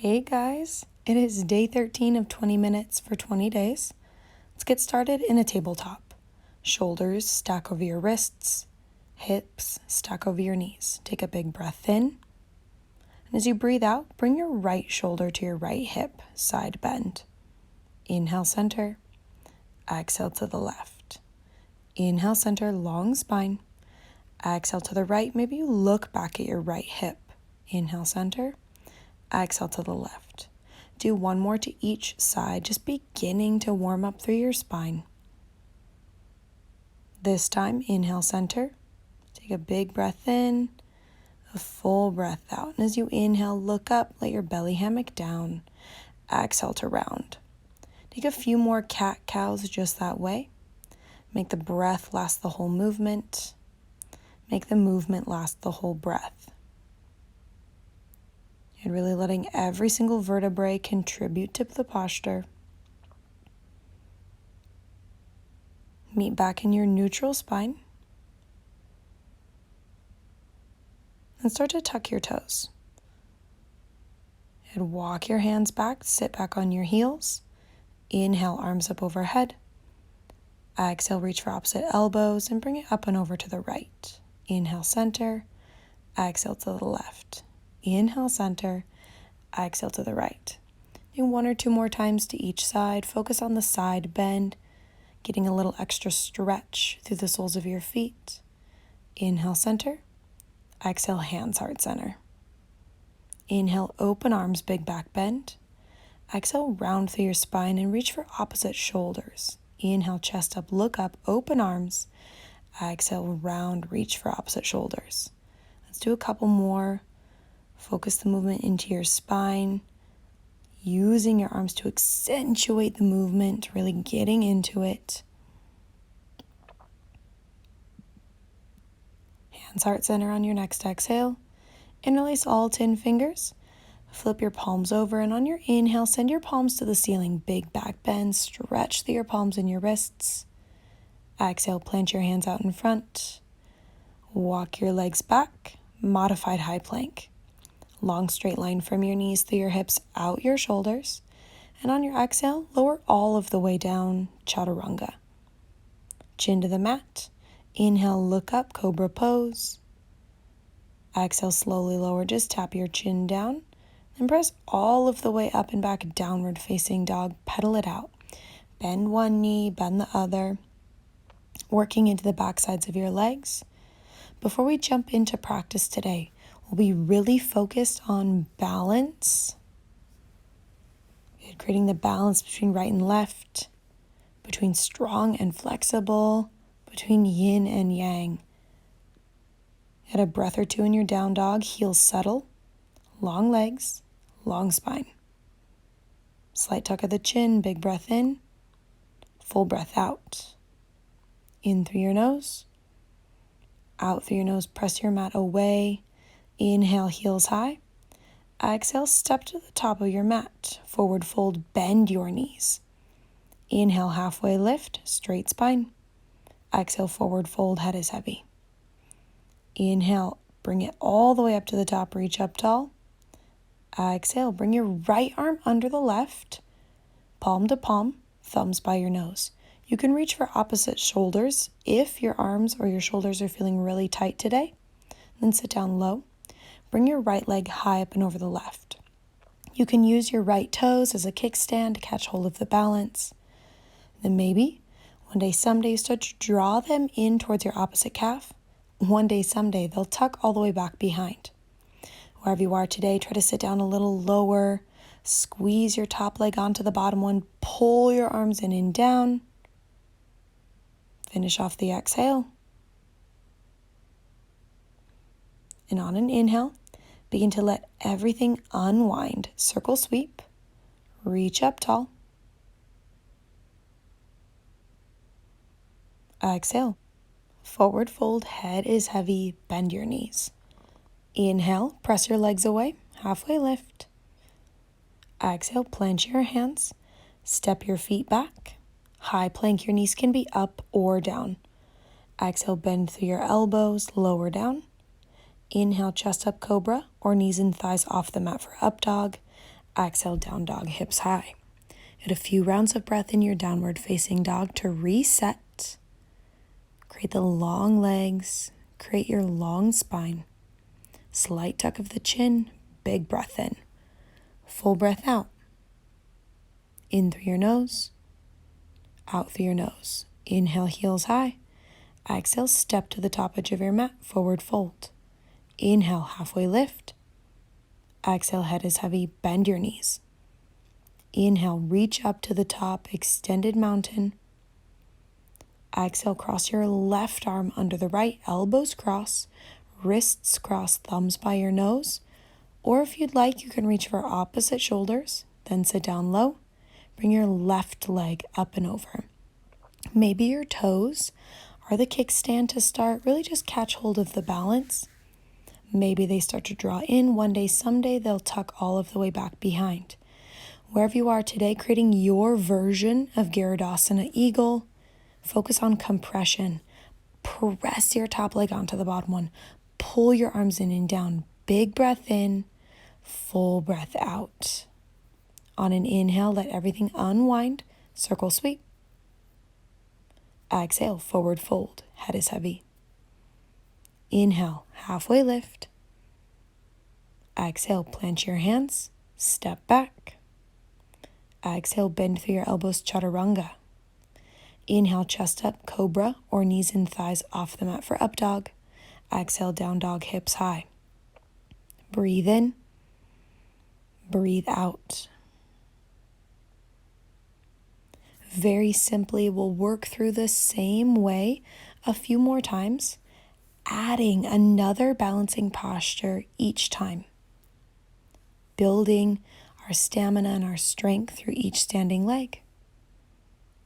Hey guys, it is day 13 of 20 minutes for 20 days. Let's get started in a tabletop. Shoulders stack over your wrists, hips stack over your knees. Take a big breath in. And as you breathe out, bring your right shoulder to your right hip, side bend. Inhale, center. Exhale to the left. Inhale, center, long spine. Exhale to the right. Maybe you look back at your right hip. Inhale, center. Exhale to the left. Do one more to each side, just beginning to warm up through your spine. This time, inhale, center. Take a big breath in, a full breath out. And as you inhale, look up, let your belly hammock down. Exhale to round. Take a few more cat-cows just that way. Make the breath last the whole movement. Make the movement last the whole breath. And really letting every single vertebrae contribute to the posture. Meet back in your neutral spine. And start to tuck your toes. And walk your hands back, sit back on your heels. Inhale, arms up overhead. Exhale, reach for opposite elbows and bring it up and over to the right. Inhale, center. Exhale to the left. Inhale, center. Exhale to the right. Do one or two more times to each side. Focus on the side bend, getting a little extra stretch through the soles of your feet. Inhale, center. Exhale, hands, heart center. Inhale, open arms, big back bend. Exhale, round through your spine and reach for opposite shoulders. Inhale, chest up, look up, open arms. Exhale, round, reach for opposite shoulders. Let's do a couple more. Focus the movement into your spine, using your arms to accentuate the movement, really getting into it. Hands, heart center on your next exhale. Interlace all 10 fingers. Flip your palms over, and on your inhale, send your palms to the ceiling. Big back bend, stretch through your palms and your wrists. Exhale, plant your hands out in front. Walk your legs back, modified high plank. Long straight line from your knees through your hips, out your shoulders. And on your exhale, lower all of the way down, chaturanga. Chin to the mat. Inhale, look up, cobra pose. Exhale, slowly lower, just tap your chin down. Then press all of the way up and back, downward facing dog. Pedal it out. Bend one knee, bend the other. Working into the back sides of your legs. Before we jump into practice today, we'll be really focused on balance. Creating the balance between right and left, between strong and flexible, between yin and yang. Get a breath or two in your down dog, heels settle, long legs, long spine. Slight tuck of the chin, big breath in, full breath out. In through your nose, out through your nose, press your mat away. Inhale, heels high. Exhale, step to the top of your mat. Forward fold, bend your knees. Inhale, halfway lift, straight spine. Exhale, forward fold, head is heavy. Inhale, bring it all the way up to the top, reach up tall. Exhale, bring your right arm under the left, palm to palm, thumbs by your nose. You can reach for opposite shoulders if your arms or your shoulders are feeling really tight today. Then sit down low. Bring your right leg high up and over the left. You can use your right toes as a kickstand to catch hold of the balance. Then maybe one day, someday, start to draw them in towards your opposite calf. One day, someday, they'll tuck all the way back behind. Wherever you are today, try to sit down a little lower. Squeeze your top leg onto the bottom one. Pull your arms in and down. Finish off the exhale. And on an inhale, begin to let everything unwind. Circle sweep. Reach up tall. Exhale. Forward fold, head is heavy, bend your knees. Inhale, press your legs away, halfway lift. Exhale, plant your hands, step your feet back. High plank, your knees can be up or down. Exhale, bend through your elbows, lower down. Inhale, chest up cobra or knees and thighs off the mat for up dog. Exhale, down dog, hips high. Get a few rounds of breath in your downward facing dog to reset. Create the long legs, create your long spine. Slight tuck of the chin, big breath in. Full breath out. In through your nose, out through your nose. Inhale, heels high. Exhale, step to the top edge of your mat, forward fold. Inhale, halfway lift. Exhale, head is heavy, bend your knees. Inhale, reach up to the top, extended mountain. Exhale, cross your left arm under the right, elbows cross, wrists cross, thumbs by your nose. Or if you'd like, you can reach for opposite shoulders, then sit down low. Bring your left leg up and over. Maybe your toes are the kickstand to start. Really just catch hold of the balance. Maybe they start to draw in one day, someday they'll tuck all of the way back behind. Wherever you are today, creating your version of Garudasana Eagle. Focus on compression. Press your top leg onto the bottom one. Pull your arms in and down. Big breath in, full breath out. On an inhale, let everything unwind. Circle sweep. Exhale, forward fold. Head is heavy. Inhale, halfway lift. Exhale, plant your hands. Step back. Exhale, bend through your elbows, chaturanga. Inhale, chest up, cobra, or knees and thighs off the mat for up dog. Exhale, down dog, hips high. Breathe in. Breathe out. Very simply, we'll work through the same way a few more times, adding another balancing posture each time. Building our stamina and our strength through each standing leg.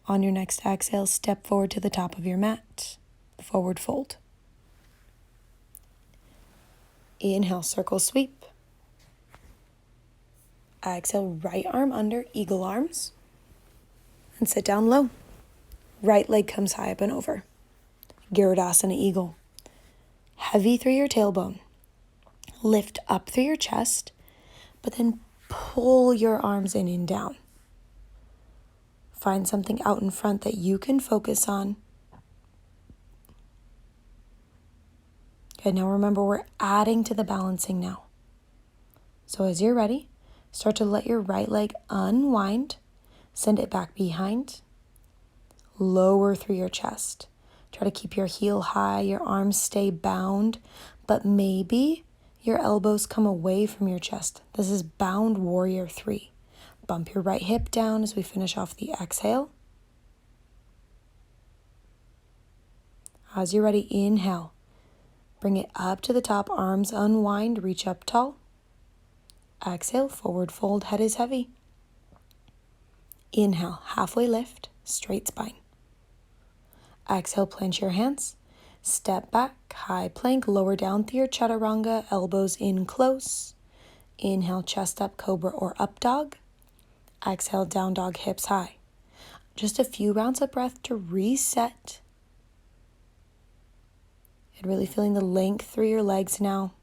On your next exhale, step forward to the top of your mat. Forward fold. Inhale, circle sweep. Exhale, right arm under, eagle arms. And sit down low. Right leg comes high up and over. Garudasana Eagle. Heavy through your tailbone. Lift up through your chest, but then pull your arms in and down. Find something out in front that you can focus on. Okay, now remember, we're adding to the balancing now. So as you're ready, start to let your right leg unwind. Send it back behind. Lower through your chest. Try to keep your heel high, your arms stay bound, but maybe your elbows come away from your chest. This is bound warrior 3. Bump your right hip down as we finish off the exhale. As you're ready, inhale. Bring it up to the top, arms unwind, reach up tall. Exhale, forward fold, head is heavy. Inhale, halfway lift, straight spine. Exhale, plant your hands. Step back, high plank, lower down through your chaturanga, elbows in close. Inhale, chest up, cobra or up dog. Exhale, down dog, hips high. Just a few rounds of breath to reset. And really feeling the length through your legs now.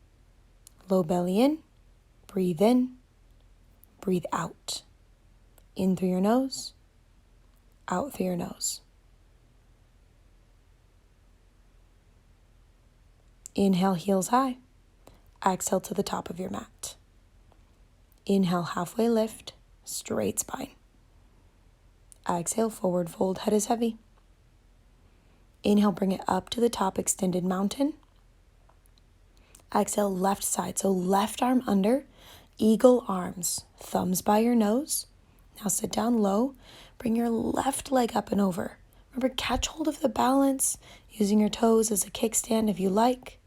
Low belly in, breathe in, breathe out. In through your nose, out through your nose. Inhale, heels high. Exhale to the top of your mat. Inhale, halfway lift, straight spine. Exhale, forward fold, head is heavy. Inhale, bring it up to the top, extended mountain. Exhale, left side, so left arm under, eagle arms, thumbs by your nose. Now sit down low, bring your left leg up and over. Remember, catch hold of the balance, using your toes as a kickstand if you like.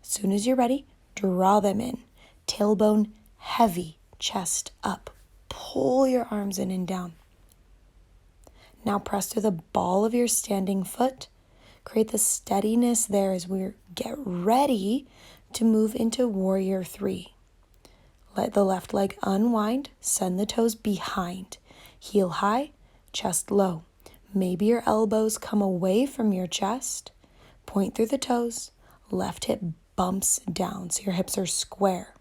As soon as you're ready, draw them in. Tailbone heavy, chest up. Pull your arms in and down. Now press through the ball of your standing foot. Create the steadiness there as we get ready to move into warrior 3. Let the left leg unwind, send the toes behind. Heel high, chest low. Maybe your elbows come away from your chest. Point through the toes, left hip bumps down so your hips are square.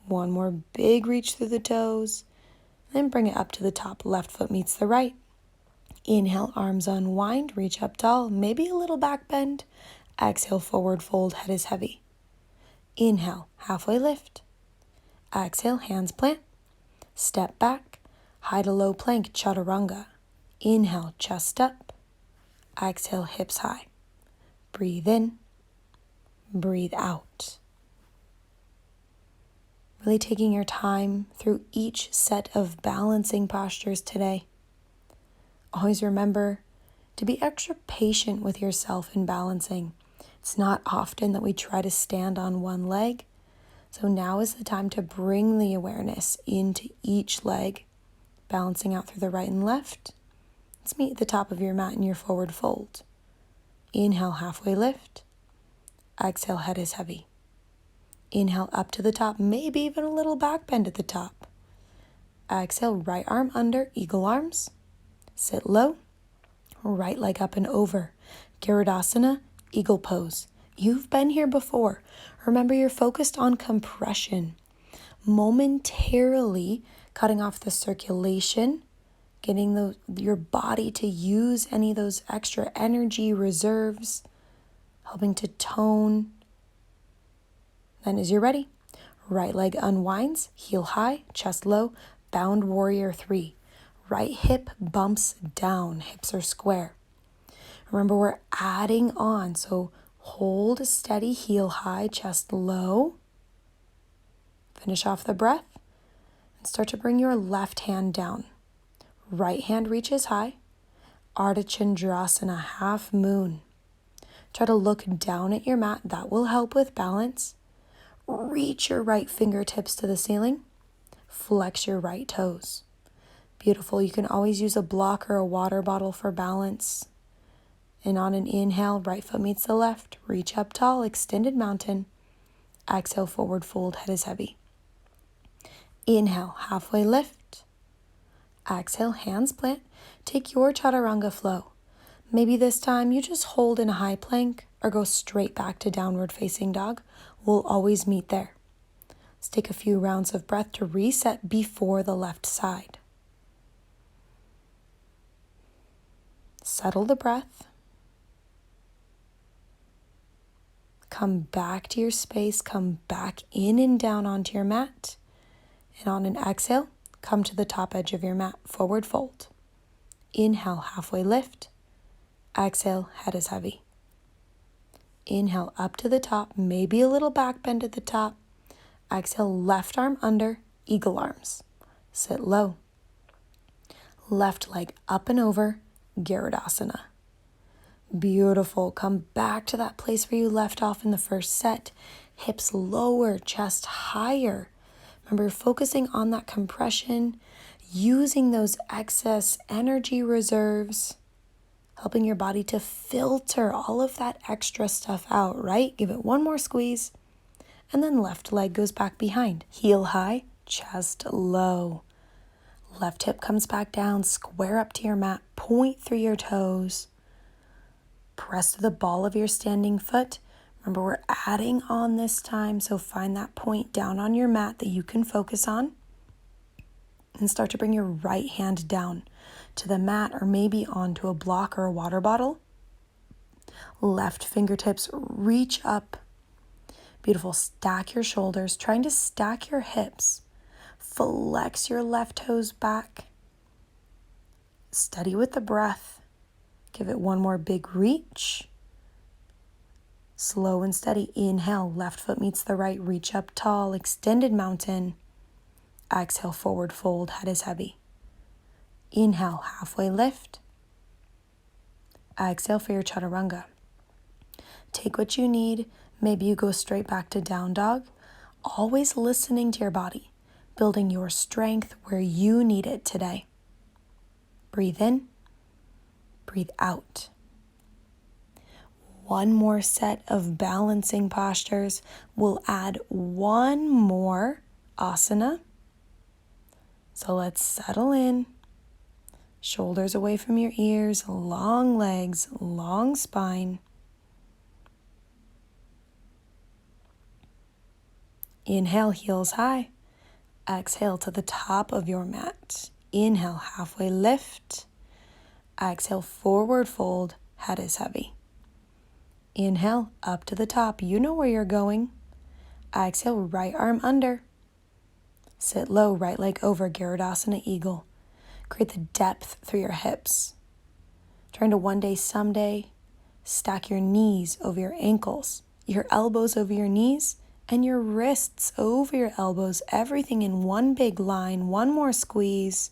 One more big reach through the toes. Then bring it up to the top. Left foot meets the right. Inhale, arms unwind, reach up tall, maybe a little back bend. Exhale, forward fold, head is heavy. Inhale, halfway lift. Exhale, hands plant. Step back, high to low plank, chaturanga. Inhale, chest up. Exhale, hips high. Breathe in, breathe out. Really taking your time through each set of balancing postures today. Always remember to be extra patient with yourself in balancing. It's not often that we try to stand on one leg, so now is the time to bring the awareness into each leg, balancing out through the right and left. Let's meet at the top of your mat in your forward fold. Inhale, halfway lift. Exhale, head is heavy. Inhale, up to the top, maybe even a little back bend at the top. Exhale, right arm under, eagle arms. Sit low, right leg up and over. Garudasana, eagle pose. You've been here before. Remember, you're focused on compression. Momentarily cutting off the circulation, getting your body to use any of those extra energy reserves, helping to tone. Then as you're ready, right leg unwinds, heel high, chest low, bound warrior 3. Right hip bumps down, hips are square. Remember, we're adding on, so hold steady, heel high, chest low. Finish off the breath and start to bring your left hand down. Right hand reaches high, Ardha Chandrasana, half moon. Try to look down at your mat, that will help with balance. Reach your right fingertips to the ceiling. Flex your right toes. Beautiful. You can always use a block or a water bottle for balance. And on an inhale, right foot meets the left. Reach up tall, extended mountain. Exhale, forward fold, head is heavy. Inhale, halfway lift. Exhale, hands plant. Take your chaturanga flow. Maybe this time you just hold in a high plank or go straight back to downward facing dog. We'll always meet there. Let's take a few rounds of breath to reset before the left side. Settle the breath. Come back to your space. Come back in and down onto your mat. And on an exhale, come to the top edge of your mat, forward fold. Inhale, halfway lift. Exhale, head is heavy. Inhale, up to the top, maybe a little back bend at the top. Exhale, left arm under, eagle arms. Sit low. Left leg up and over, Garudasana. Beautiful. Come back to that place where you left off in the first set. Hips lower, chest higher. Remember, focusing on that compression, using those excess energy reserves, helping your body to filter all of that extra stuff out, right? Give it one more squeeze. And then left leg goes back behind. Heel high, chest low. Left hip comes back down, square up to your mat, point through your toes. Press to the ball of your standing foot. Remember, we're adding on this time, so find that point down on your mat that you can focus on. And start to bring your right hand down to the mat or maybe onto a block or a water bottle. Left fingertips reach up. Beautiful. Stack your shoulders, trying to stack your hips. Flex your left toes back. Steady with the breath. Give it one more big reach. Slow and steady. Inhale, left foot meets the right. Reach up tall, extended mountain. Exhale, forward fold, head is heavy. Inhale, halfway lift. Exhale for your chaturanga. Take what you need. Maybe you go straight back to down dog. Always listening to your body, building your strength where you need it today. Breathe in, breathe out. One more set of balancing postures. We'll add one more asana. So let's settle in. Shoulders away from your ears, long legs, long spine. Inhale, heels high. Exhale to the top of your mat. Inhale, halfway lift. Exhale, forward fold, head is heavy. Inhale, up to the top. You know where you're going. Exhale, right arm under. Sit low, right leg over, Garudasana Eagle. Create the depth through your hips. Trying to one day, someday, stack your knees over your ankles, your elbows over your knees, and your wrists over your elbows. Everything in one big line. One more squeeze.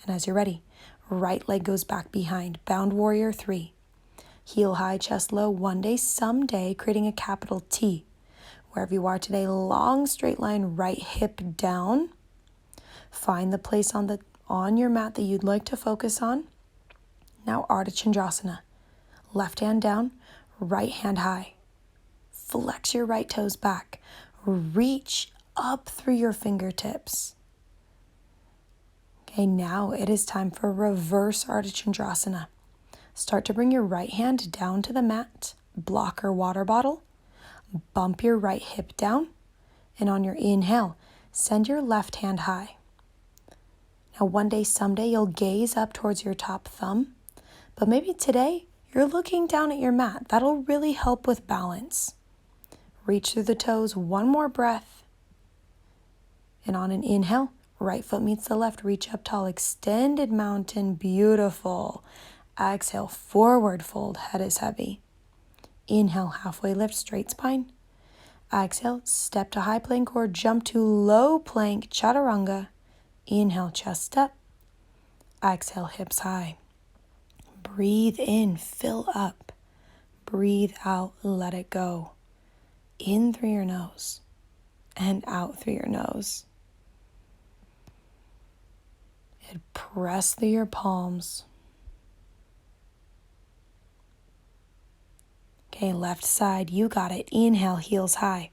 And as you're ready, right leg goes back behind. Bound warrior 3. Heel high, chest low. One day, someday, creating a capital T. Wherever you are today, long straight line, right hip down. Find the place on your mat that you'd like to focus on. Now Ardha Chandrasana. Left hand down, right hand high. Flex your right toes back. Reach up through your fingertips. Okay, now it is time for reverse Ardha Chandrasana. Start to bring your right hand down to the mat. Blocker water bottle. Bump your right hip down. And on your inhale, send your left hand high. Now one day, someday, you'll gaze up towards your top thumb. But maybe today, you're looking down at your mat. That'll really help with balance. Reach through the toes. One more breath. And on an inhale, right foot meets the left. Reach up tall. Extended mountain. Beautiful. Exhale, forward fold. Head is heavy. Inhale, halfway lift, straight spine. Exhale, step to high plank or jump to low plank, chaturanga. Inhale, chest up. Exhale, hips high. Breathe in, fill up. Breathe out, let it go. In through your nose and out through your nose. And press through your palms. Okay, left side, you got it. Inhale, heels high.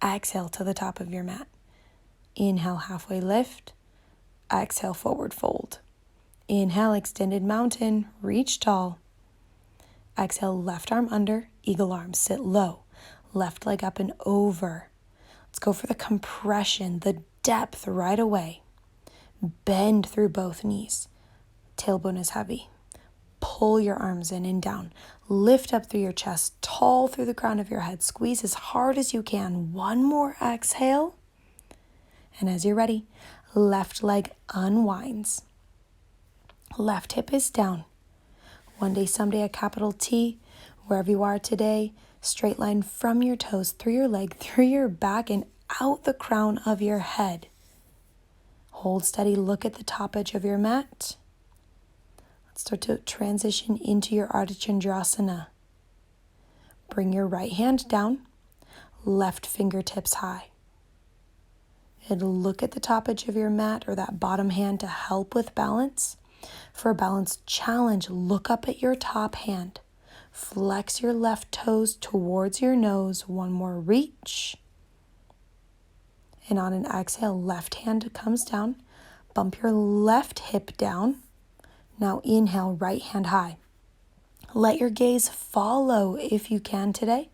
Exhale to the top of your mat. Inhale, halfway lift. Exhale, forward fold. Inhale, extended mountain, reach tall. Exhale, left arm under, eagle arm, sit low. Left leg up and over. Let's go for the compression, the depth right away. Bend through both knees. Tailbone is heavy. Pull your arms in and down. Lift up through your chest, tall through the crown of your head. Squeeze as hard as you can. One more exhale. And as you're ready, left leg unwinds. Left hip is down. One day, someday, a capital T. Wherever you are today, straight line from your toes, through your leg, through your back, and out the crown of your head. Hold steady, look at the top edge of your mat. Let's start to transition into your Ardha Chandrasana. Bring your right hand down, left fingertips high. And look at the top edge of your mat or that bottom hand to help with balance. For a balance challenge, look up at your top hand. Flex your left toes towards your nose. One more reach. And on an exhale, left hand comes down. Bump your left hip down. Now inhale, right hand high. Let your gaze follow if you can today.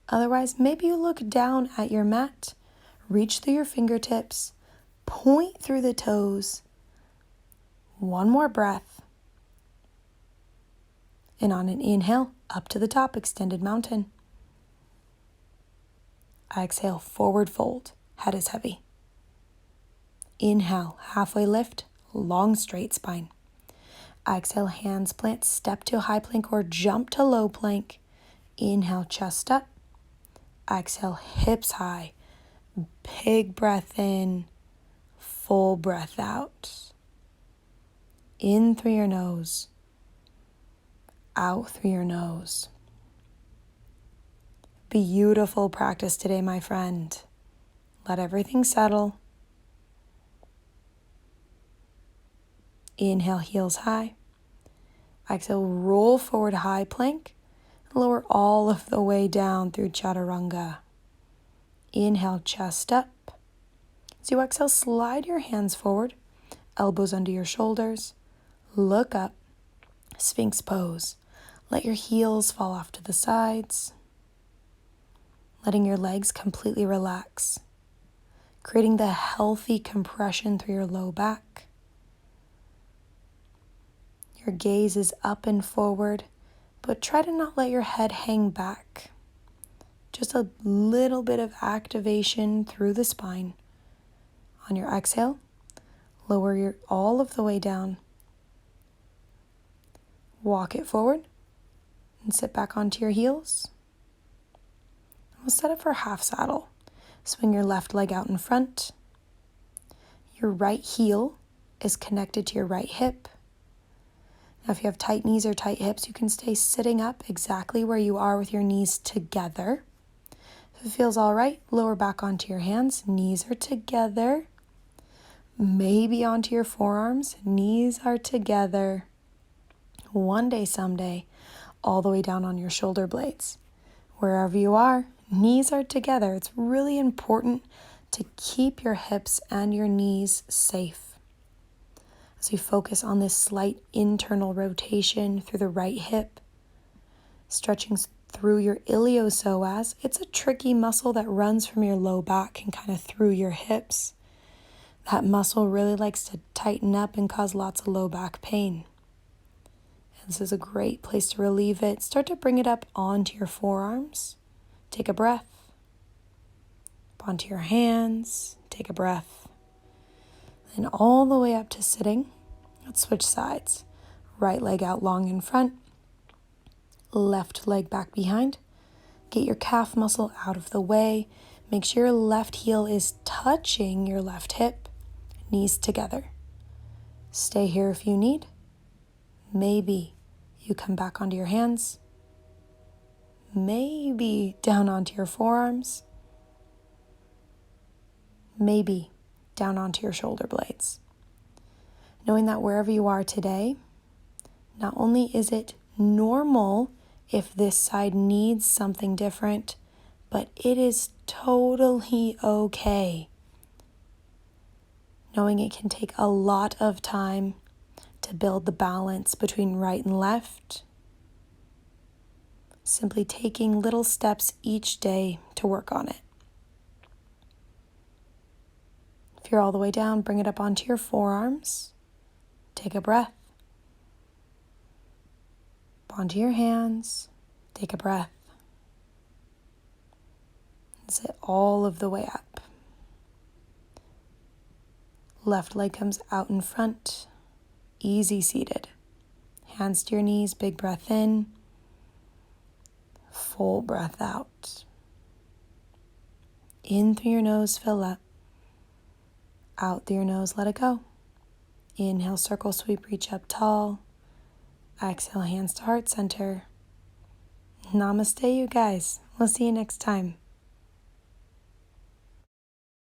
Otherwise, maybe you look down at your mat. Reach through your fingertips. Point through the toes. One more breath. And on an inhale, up to the top, extended mountain. Exhale, forward fold. Head is heavy. Inhale, halfway lift, long straight spine. Exhale, hands plant, step to high plank or jump to low plank. Inhale, chest up. Exhale, hips high. Big breath in, full breath out. In through your nose, out through your nose. Beautiful practice today, my friend. Let everything settle. Inhale, heels high. Exhale, roll forward, high plank. Lower all of the way down through chaturanga. Inhale, chest up. As you exhale, slide your hands forward, elbows under your shoulders. Look up, Sphinx pose. Let your heels fall off to the sides, letting your legs completely relax. creating the healthy compression through your low back. Your gaze is up and forward, but try to not let your head hang back. Just a little bit of activation through the spine. On your exhale, lower all of the way down. Walk it forward and sit back onto your heels. We'll set up for half saddle. Swing your left leg out in front. Your right heel is connected to your right hip. Now, if you have tight knees or tight hips, you can stay sitting up exactly where you are with your knees together. If it feels all right, lower back onto your hands. Knees are together. Maybe onto your forearms. Knees are together. One day, someday, all the way down on your shoulder blades. Wherever you are, knees are together. It's really important to keep your hips and your knees safe. As you focus on this slight internal rotation through the right hip, stretching through your iliopsoas. It's a tricky muscle that runs from your low back and kind of through your hips. That muscle really likes to tighten up and cause lots of low back pain. And this is a great place to relieve it. Start to bring it up onto your forearms. Take a breath. Up onto your hands. Take a breath. And all the way up to sitting. Let's switch sides. Right leg out long in front. Left leg back behind. Get your calf muscle out of the way. Make sure your left heel is touching your left hip. Knees together. Stay here if you need. Maybe you come back onto your hands. Maybe down onto your forearms. Maybe down onto your shoulder blades. Knowing that wherever you are today, not only is it normal if this side needs something different, but it is totally okay. Knowing it can take a lot of time to build the balance between right and left. Simply taking little steps each day to work on it. If you're all the way down, bring it up onto your forearms. Take a breath. Onto your hands. Take a breath. And sit all of the way up. Left leg comes out in front. Easy seated. Hands to your knees, big breath in. Full breath out. In through your nose, fill up. Out through your nose, let it go. Inhale, circle, sweep, reach up tall. Exhale, hands to heart center. Namaste, you guys. We'll see you next time.